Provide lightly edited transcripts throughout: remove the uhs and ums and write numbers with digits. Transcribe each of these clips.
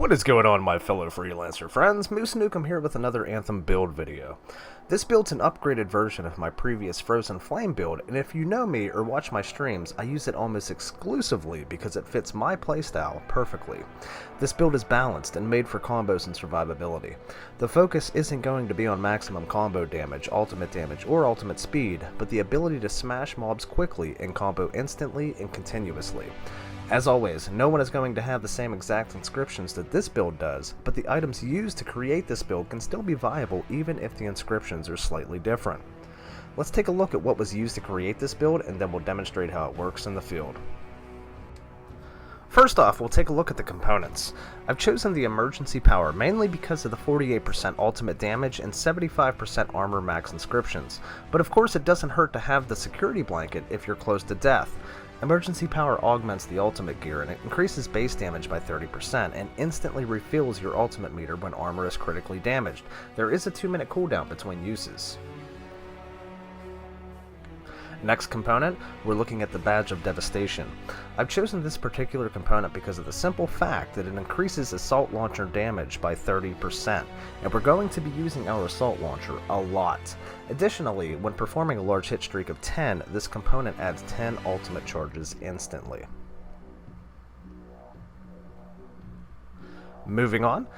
What is going on, my fellow freelancer friends? Moose Nukem here with another Anthem build video. This build's an upgraded version of my previous Frozen Flame build, and if you know me or watch my streams, I use it almost exclusively because it fits my playstyle perfectly. This build is balanced and made for combos and survivability. The focus isn't going to be on maximum combo damage, or ultimate speed, but the ability to smash mobs quickly and combo instantly and continuously. As always, no one is going to have the same exact inscriptions that this build does, but the items used to create this build can still be viable even if the inscriptions are slightly different. Let's take a look at what was used to create this build, and then we'll demonstrate how it works in the field. First off, we'll take a look at the components. I've chosen the emergency power mainly because of the 48% ultimate damage and 75% armor max inscriptions, but of course it doesn't hurt to have the security blanket if you're close to death. Emergency power augments the ultimate gear, and it increases base damage by 30% and instantly refills your ultimate meter when armor is critically damaged. There is a 2-minute cooldown between uses. Next component, we're looking at the Badge of Devastation. I've chosen this particular component because of the simple fact that it increases assault launcher damage by 30%, and we're going to be using our assault launcher a lot. Additionally, when performing a large hit streak of 10, this component adds 10 ultimate charges instantly. Moving on,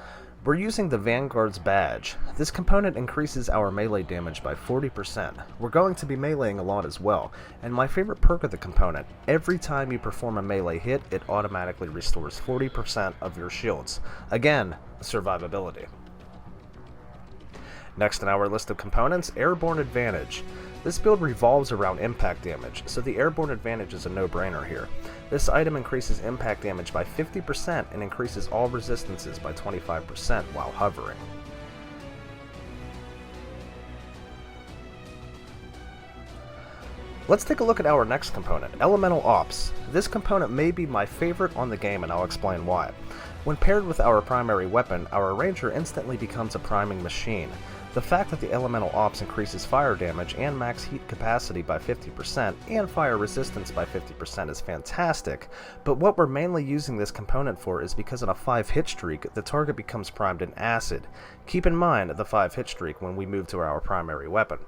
we're using the Vanguard's Badge. This component increases our melee damage by 40%. We're going to be meleeing a lot as well, and my favorite perk of the component, every time you perform a melee hit, it automatically restores 40% of your shields. Again, survivability. Next on our list of components, Airborne Advantage. This build revolves around impact damage, so the Airborne Advantage is a no-brainer here. This item increases impact damage by 50% and increases all resistances by 25% while hovering. Let's take a look at our next component, Elemental Ops. This component may be my favorite on the game, and I'll explain why. When paired with our primary weapon, our Ranger instantly becomes a priming machine. The fact that the Elemental Ops increases fire damage and max heat capacity by 50% and fire resistance by 50% is fantastic, but what we're mainly using this component for is because on a 5-hit streak, the target becomes primed in acid. Keep in mind the 5-hit streak when we move to our primary weapon.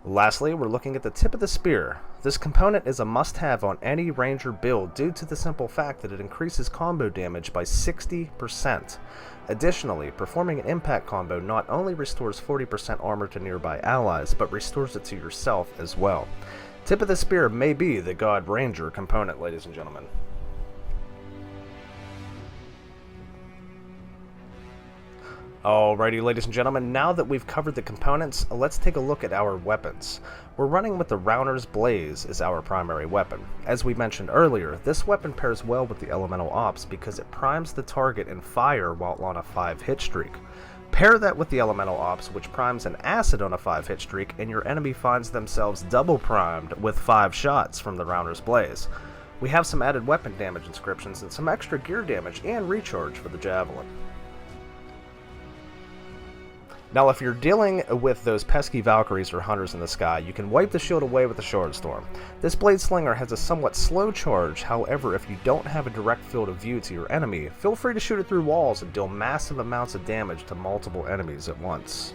Lastly, we're looking at the Tip of the Spear. This component is a must-have on any Ranger build due to the simple fact that it increases combo damage by 60%. Additionally, performing an impact combo not only restores 40% armor to nearby allies, but restores it to yourself as well. Tip of the Spear may be the God Ranger component, ladies and gentlemen. Alrighty, ladies and gentlemen, now that we've covered the components, let's take a look at our weapons. We're running with the Rounder's Blaze as our primary weapon. As we mentioned earlier, this weapon pairs well with the Elemental Ops because it primes the target in fire while on a 5-hit streak. Pair that with the Elemental Ops, which primes an acid on a 5-hit streak, and your enemy finds themselves double primed with 5 shots from the Rounder's Blaze. We have some added weapon damage inscriptions and some extra gear damage and recharge for the Javelin. Now, if you're dealing with those pesky Valkyries or Hunters in the sky, you can wipe the shield away with the Shard Storm. This Blade Slinger has a somewhat slow charge, however, if you don't have a direct field of view to your enemy, feel free to shoot it through walls and deal massive amounts of damage to multiple enemies at once.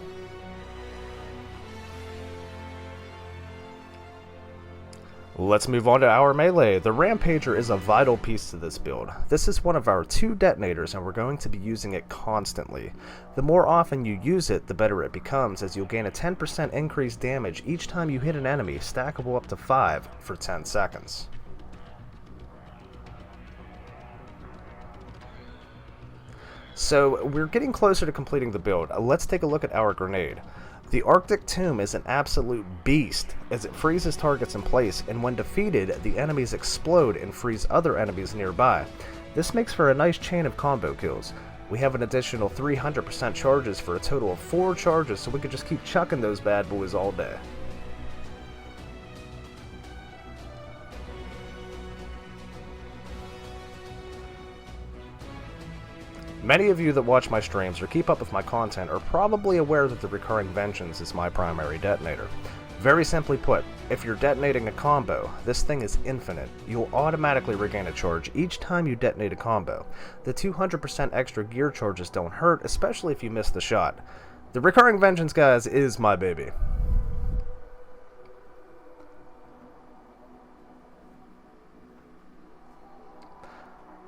Let's move on to our melee. The Rampager is a vital piece to this build. This is one of our 2 detonators, and we're going to be using it constantly. The more often you use it, the better it becomes, as you'll gain a 10% increased damage each time you hit an enemy, stackable up to 5 for 10 seconds. So we're getting closer to completing the build. Let's take a look at our grenade. The Arctic Tomb is an absolute beast, as it freezes targets in place, and when defeated, the enemies explode and freeze other enemies nearby. This makes for a nice chain of combo kills. We have an additional 300% charges for a total of 4 charges, so we could just keep chucking those bad boys all day. Many of you that watch my streams or keep up with my content are probably aware that the Recurring Vengeance is my primary detonator. Very simply put, If you're detonating a combo, this thing is infinite. You'll automatically regain a charge each time you detonate a combo. The 200% extra gear charges don't hurt, especially if you miss the shot. The recurring vengeance, guys, is my baby.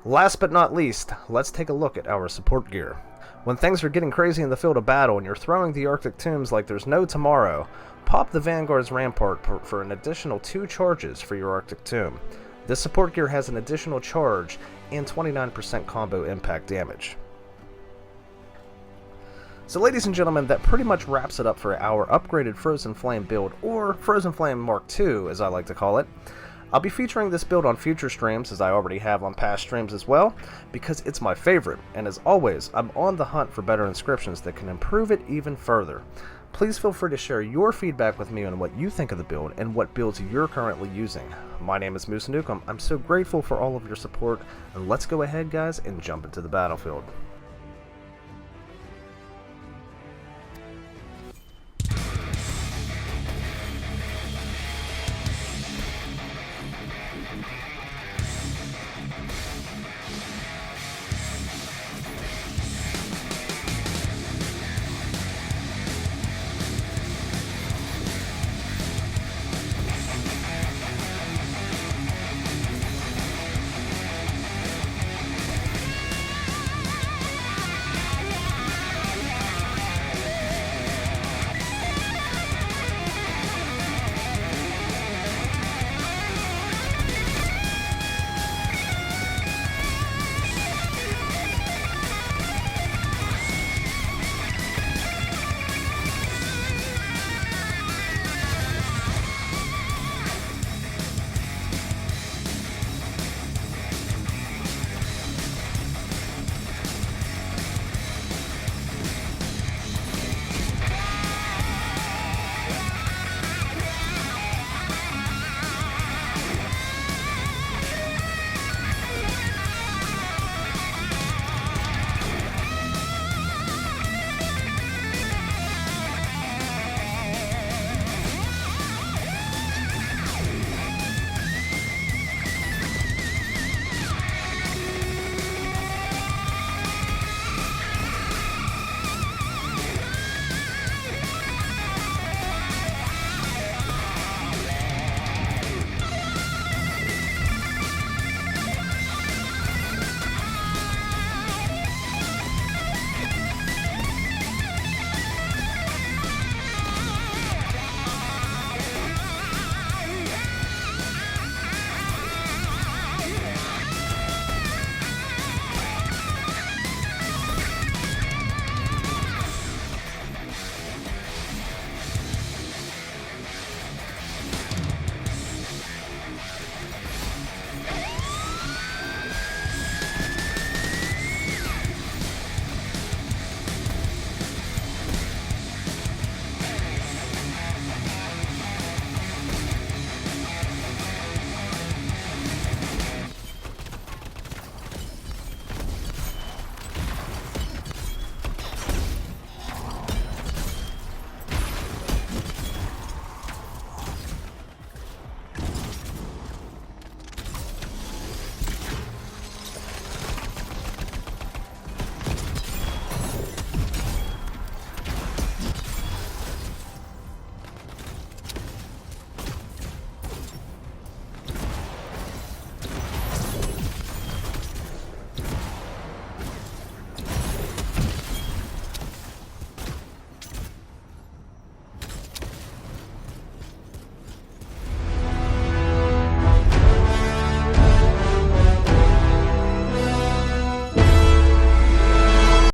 Last but not least, let's take a look at our support gear. When things are getting crazy in the field of battle and you're throwing the Arctic Tombs like there's no tomorrow, pop the Vanguard's Rampart for an additional 2 charges for your Arctic Tomb. This support gear has an additional charge and 29% combo impact damage. So ladies and gentlemen, that pretty much wraps it up for our upgraded Frozen Flame build, or Frozen Flame Mark II as I like to call it. I'll be featuring this build on future streams, as I already have on past streams as well, because it's my favorite, and as always, I'm on the hunt for better inscriptions that can improve it even further. Please feel free to share your feedback with me on what you think of the build and what builds you're currently using. My name is Moose Nukem. I'm so grateful for all of your support, and let's go ahead, guys, and jump into the battlefield.